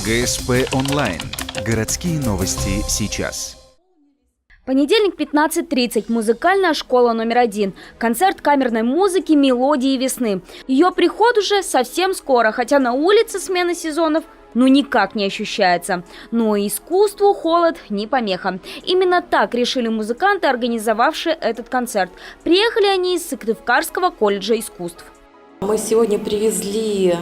ГСП онлайн. Городские новости сейчас. Понедельник, 15:30. Музыкальная школа номер 1. Концерт камерной музыки «Мелодии весны». Ее приход уже совсем скоро, хотя на улице смена сезонов никак не ощущается. Но искусству холод не помеха. Именно так решили музыканты, организовавшие этот концерт. Приехали они из Сыктывкарского колледжа искусств. Мы сегодня привезли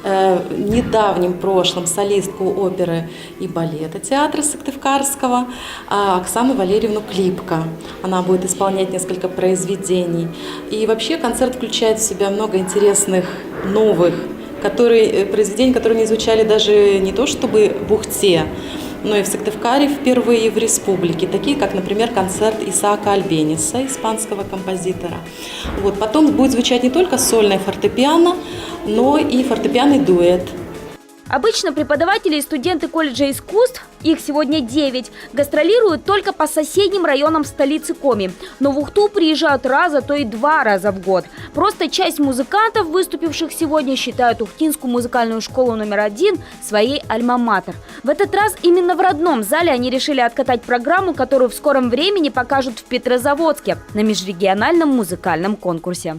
в недавнем прошлом солистку оперы и балета театра Сыктывкарского Оксану Валерьевну Клипко. Она будет исполнять несколько произведений. И вообще концерт включает в себя много интересных новых произведений, которые не звучали даже не то чтобы в Ухте, но и в Сыктывкаре впервые в республике, такие как, например, концерт Исаака Альбениса, испанского композитора. Потом будет звучать не только сольное фортепиано, но и фортепианный дуэт. Обычно преподаватели и студенты колледжа искусств, их сегодня 9, гастролируют только по соседним районам столицы Коми. Но в Ухту приезжают раз, а то и 2 раза в год. Просто часть музыкантов, выступивших сегодня, считают Ухтинскую музыкальную школу номер 1 своей альма-матер. В этот раз именно в родном зале они решили откатать программу, которую в скором времени покажут в Петрозаводске на межрегиональном музыкальном конкурсе.